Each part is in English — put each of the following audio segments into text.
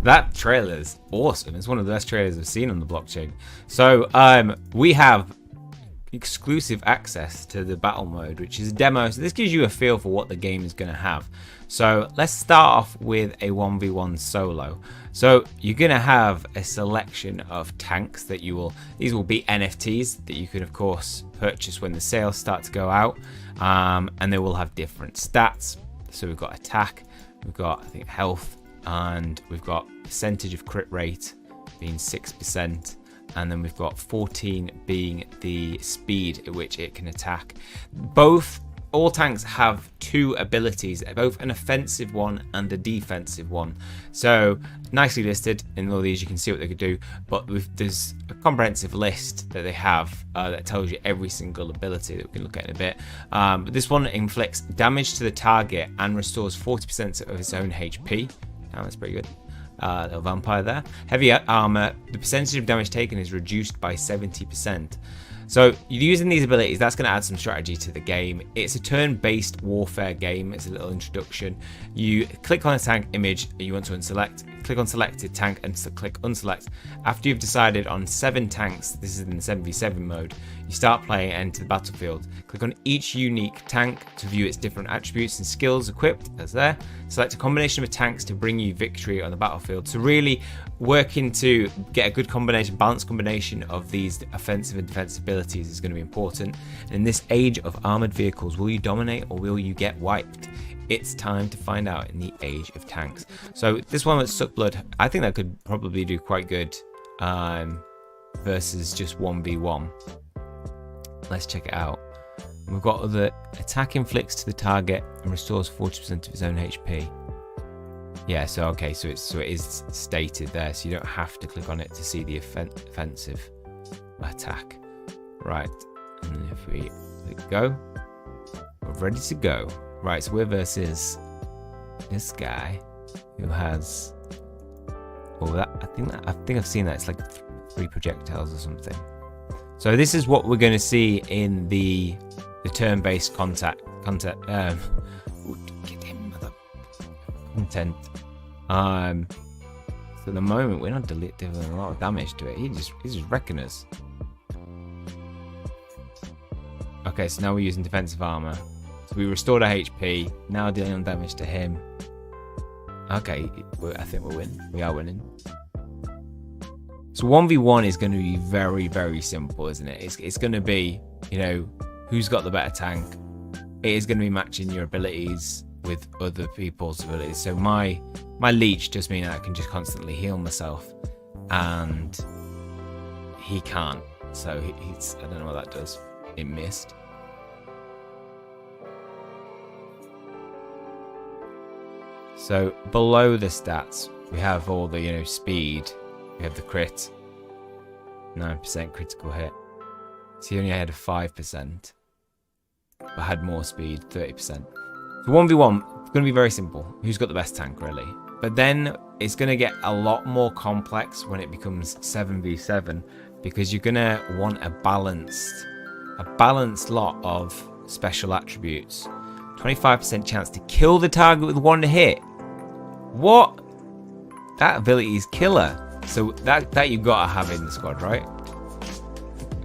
That trailer is awesome. It's one of the best trailers I've seen on the blockchain. So we have exclusive access to the battle mode, which is a demo. So this gives you a feel for what the game is going to have. So let's start off with a 1v1 solo. So you're going to have a selection of tanks that these will be NFTs that you can of course purchase when the sales start to go out, and they will have different stats. So we've got attack, we've got I think health, and we've got percentage of crit rate being 6%, and then we've got 14 being the speed at which it can attack. All tanks have two abilities, both an offensive one and a defensive one. So nicely listed in all these, you can see what they could do, but there's a comprehensive list that they have that tells you every single ability that we can look at in a bit. But this one inflicts damage to the target and restores 40% of its own HP. That's pretty good. Little vampire there. Heavy armor, the percentage of damage taken is reduced by 70%. So you're using these abilities, that's going to add some strategy to the game. It's a turn-based warfare game. It's a little introduction. You click on a tank image you want to unselect, click on selected tank and click unselect. After you've decided on 7 tanks, this is in the 7v7 mode, you start playing and enter the battlefield. Click on each unique tank to view its different attributes and skills equipped, as there. Select a combination of tanks to bring you victory on the battlefield. So really working to get a good combination, balanced combination of these offensive and defensive abilities is going to be important. And in this age of armored vehicles, will you dominate or will you get wiped? It's time to find out in the age of tanks. So this one with Suckblood, I think that could probably do quite good versus just 1v1. Let's check it out. We've got the attack inflicts to the target and restores 40% of its own HP. Yeah, so okay, so it is stated there, so you don't have to click on it to see the offensive attack. Right, and then if we click go, we're ready to go. Right, so we're versus this guy who has I think I've seen that. It's like 3 projectiles or something. So this is what we're going to see in the turn-based content. So at the moment we're not delivering a lot of damage to it. He's just wrecking us. Okay, so now we're using defensive armor. So we restored our HP. Now dealing damage to him. Okay, I think we're winning. We are winning. So 1v1 is going to be very, very simple, isn't it? It's going to be, who's got the better tank. It is going to be matching your abilities with other people's abilities. So my leech just means I can just constantly heal myself, and he can't. So he's I don't know what that does. It missed. So below the stats, we have all the speed. We have the crit, 9% critical hit. So he only had a 5%, but had more speed, 30%. So 1v1, it's going to be very simple. Who's got the best tank, really? But then it's going to get a lot more complex when it becomes 7v7, because you're going to want a balanced lot of special attributes. 25% chance to kill the target with 1 hit. What? That ability is killer. So that you've got to have in the squad, right?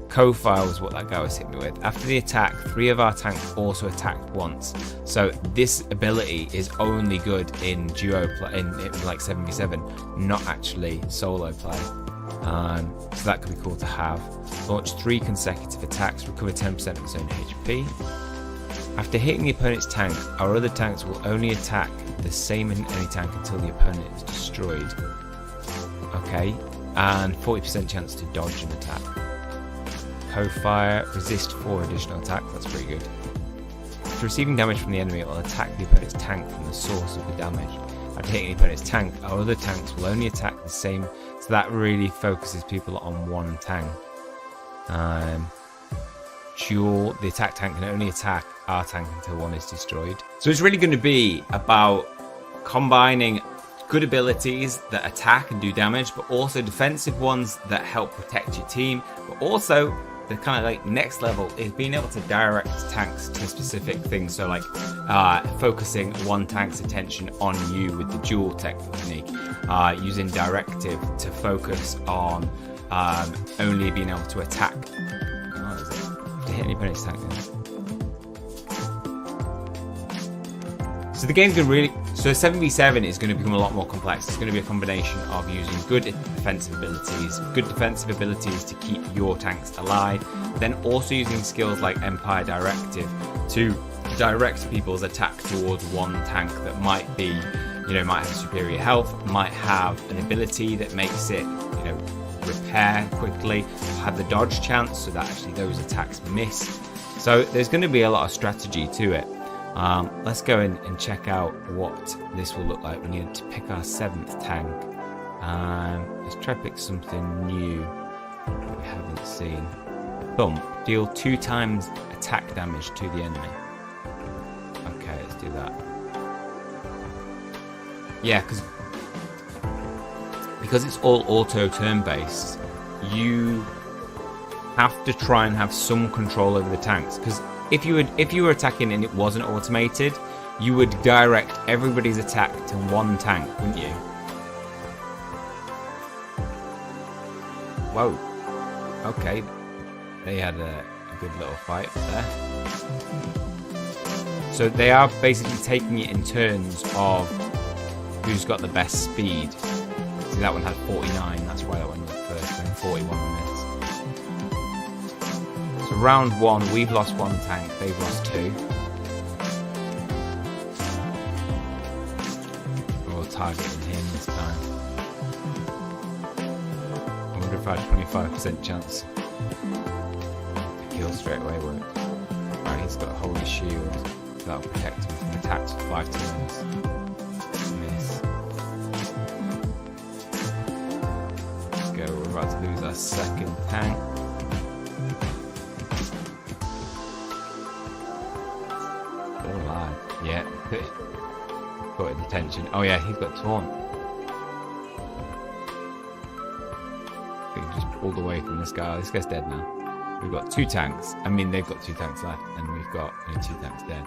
Co-fire was what that guy was hitting me with. After the attack, 3 of our tanks also attacked once. So this ability is only good in duo play, in like 7v7, not actually solo play. So that could be cool to have. Launch 3 consecutive attacks, recover 10% of its own HP. After hitting the opponent's tank, our other tanks will only attack the same in any tank until the opponent is destroyed. Okay, and 40% chance to dodge an attack. Co-fire, resist 4 additional attacks, that's pretty good. After receiving damage from the enemy, it will attack the opponent's tank from the source of the damage. After hitting the opponent's tank, our other tanks will only attack the same, so that really focuses people on 1 tank. The attack tank can only attack our tank until 1 is destroyed. So it's really going to be about combining good abilities that attack and do damage, but also defensive ones that help protect your team, but also the kind of like next level is being able to direct tanks to specific things. So like focusing one tank's attention on you with the dual technique, using directive to focus on only being able to attack. Oh, is it? To hit any opponent's tank. So the game's going to really... So 7v7 is going to become a lot more complex. It's going to be a combination of using good defensive abilities to keep your tanks alive, then also using skills like Empire Directive to direct people's attack towards one tank that might be, might have superior health, might have an ability that makes it, repair quickly, have the dodge chance so that actually those attacks miss. So there's going to be a lot of strategy to it. Let's go in and check out what this will look like. We need to pick our 7th tank. Let's try to pick something new that we haven't seen. Bump. Deal 2 times attack damage to the enemy. Okay, let's do that. Yeah, because it's all auto turn based, you have to try and have some control over the tanks. Because if you were attacking and it wasn't automated, you would direct everybody's attack to one tank, wouldn't you? Whoa. Okay. They had a good little fight there. So they are basically taking it in turns of who's got the best speed. See, that one had 49, that's why that one went first, and 41 minutes. So round 1, we've lost 1 tank, they've lost 2. We're targeting him this time. I wonder if I had a 25% chance to kill straight away, won't it? Right, he's got a holy shield. That'll protect him from attacks for 5 turns. Miss. Let's go, we're about to lose our 2nd tank. Yeah, got his attention. Oh yeah, he's got taunt. We can just pull away from this guy. This guy's dead now. We've got 2 tanks. I mean, they've got 2 tanks left, and we've got only 2 tanks dead.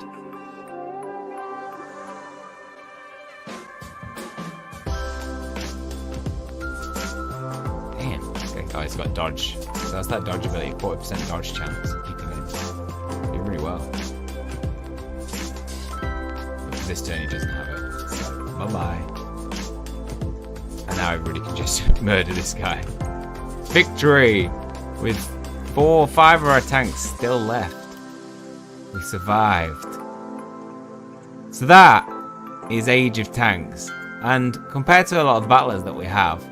Damn, this guy, oh, he's got dodge. So that's that dodge ability, 40% dodge chance. Keeping it doing really well. This turn he doesn't have it, so bye-bye. And now everybody can just murder this guy. Victory! With 4 or 5 of our tanks still left. We survived. So that is Age of Tanks. And compared to a lot of the battlers that we have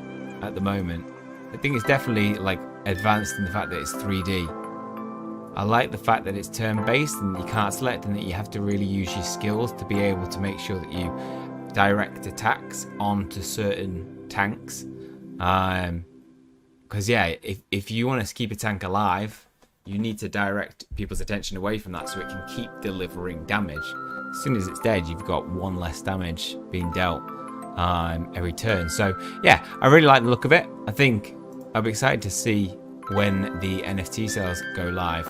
at the moment, I think it's definitely like advanced in the fact that it's 3D. I like the fact that it's turn-based and you can't select, and that you have to really use your skills to be able to make sure that you direct attacks onto certain tanks. Because yeah, if you want to keep a tank alive, you need to direct people's attention away from that so it can keep delivering damage. As soon as it's dead, you've got 1 less damage being dealt every turn. So yeah, I really like the look of it. I think I'll be excited to see when the NFT sales go live.